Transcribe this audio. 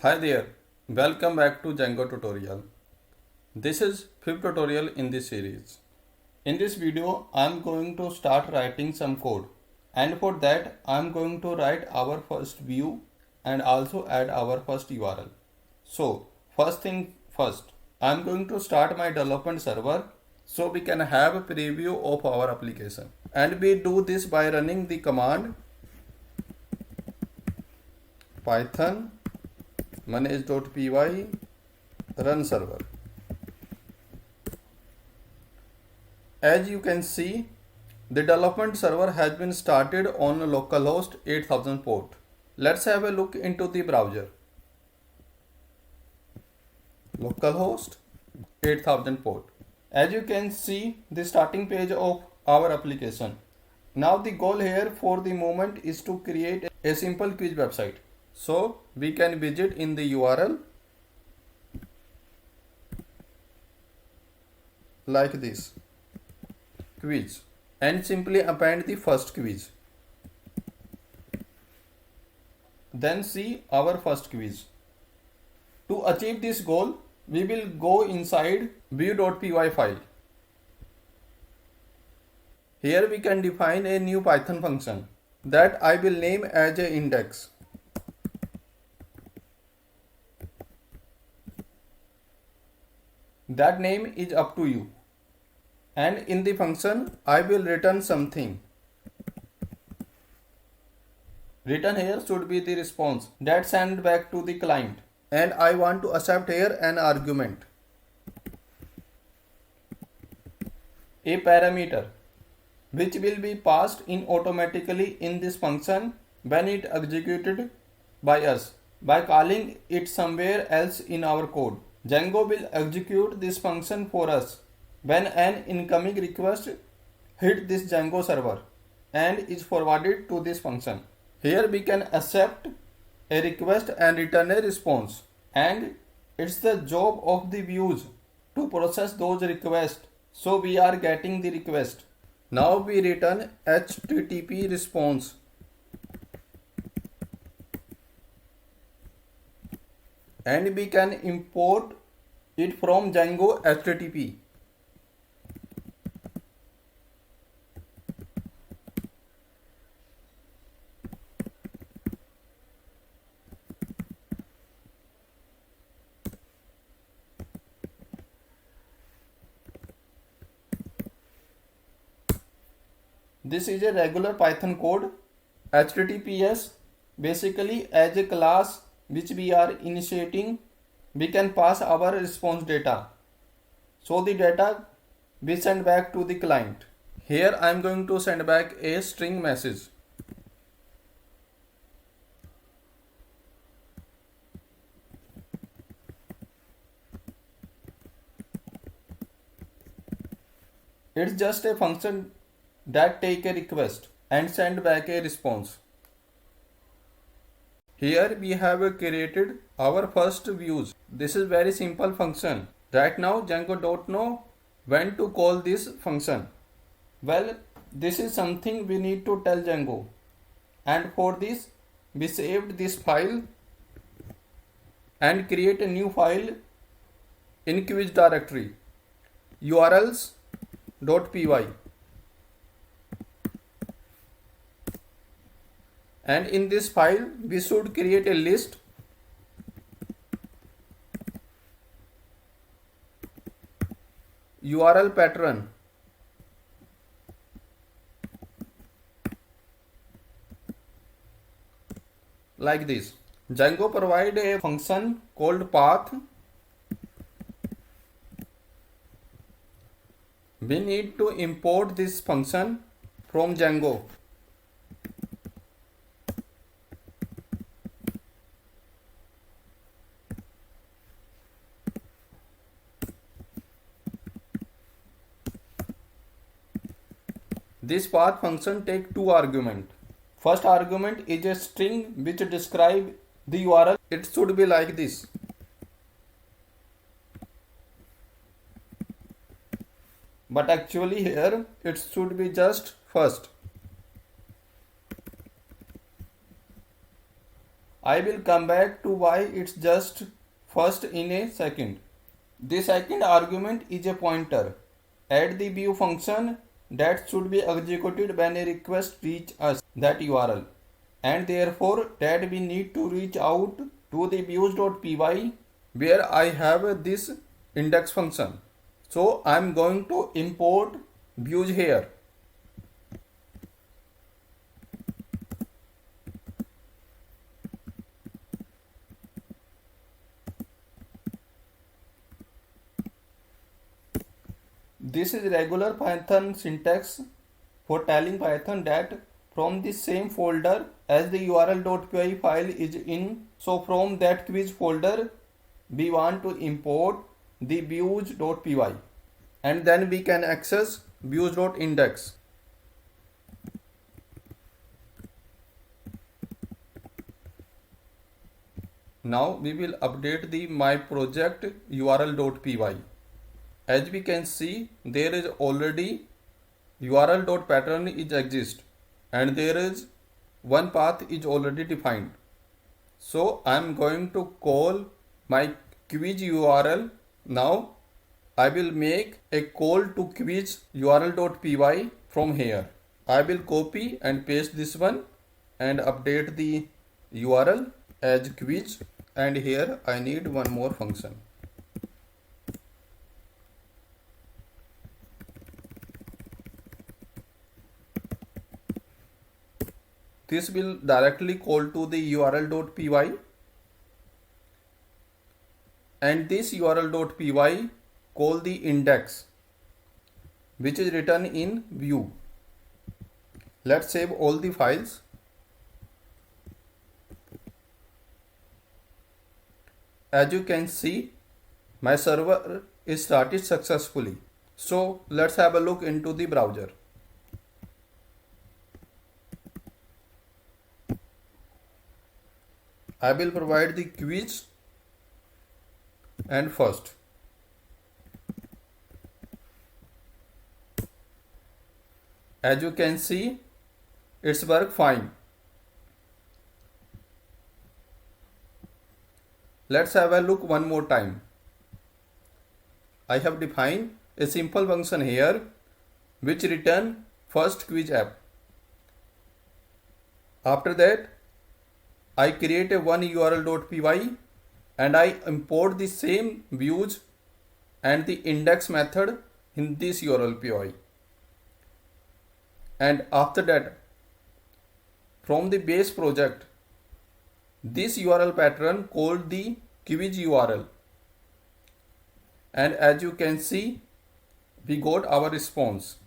Hi there, welcome back to Django tutorial. This is fifth tutorial in this series. In this video, I am going to start writing some code, and for that I am going to write our first view and also add our first URL. So first thing first, I am going to start my development server so we can have a preview of our application. And we do this by running the command python manage.py run server. As you can see, the development server has been started on localhost 8000 port. Let's have a look into the browser. Localhost 8000 port. As you can see, the starting page of our application. Now the goal here for the moment is to create a simple quiz website. So we can visit in the URL like this, quiz, and simply append the first quiz. Then see our first quiz. To achieve this goal, we will go inside view.py file. Here we can define a new Python function that I will name as a index. That name is up to you. And in the function, I will return something. Written here should be the response that sent back to the client. And I want to accept here an argument, a parameter, which will be passed in automatically in this function when it executed by us by calling it somewhere else in our code. Django will execute this function for us when an incoming request hit this Django server and is forwarded to this function. Here we can accept a request and return a response, and it's the job of the views to process those requests, so we are getting the request. Now we return HTTP response. And we can import it from Django HTTP. This is a regular Python code. HTTPS basically as a class which we are initiating, we can pass our response data. So the data we send back to the client. Here I am going to send back a string message. It's just a function that take a request and send back a response. Here we have created our first views. This is very simple function. Right now Django don't know when to call this function. Well, this is something we need to tell Django. And for this, we saved this file and create a new file in quiz directory urls.py. And in this file, we should create a list URL pattern like this. Django provide a function called path. We need to import this function from Django. This path function take two arguments. First argument is a string which describe the URL. It should be like this. But actually here it should be just first. I will come back to why it's just first in a second. The second argument is a pointer at the view function that should be executed when a request reach us that URL, and therefore that we need to reach out to the views.py where I have this index function. So I'm going to import views here. This is regular Python syntax for telling Python that from the same folder as the url.py file is in, so from that quiz folder we want to import the views.py, and then we can access views.index. Now we will update the my project url.py. As we can see, there is already url.pattern is exist, and there is one path is already defined. So I am going to call my quiz URL. Now I will make a call to quiz url.py from here. I will copy and paste this one and update the URL as quiz, and here I need one more function. This will directly call to the url.py, and this url.py call the index which is written in view. Let's save all the files. As you can see, my server is started successfully. So let's have a look into the browser. I will provide the quiz and first. As you can see, it's work fine. Let's have a look one more time. I have defined a simple function here which return first quiz app. After that, I create a one url.py and I import the same views and the index method in this url.py. And after that, from the base project, this URL pattern called the quiz URL. And as you can see, we got our response.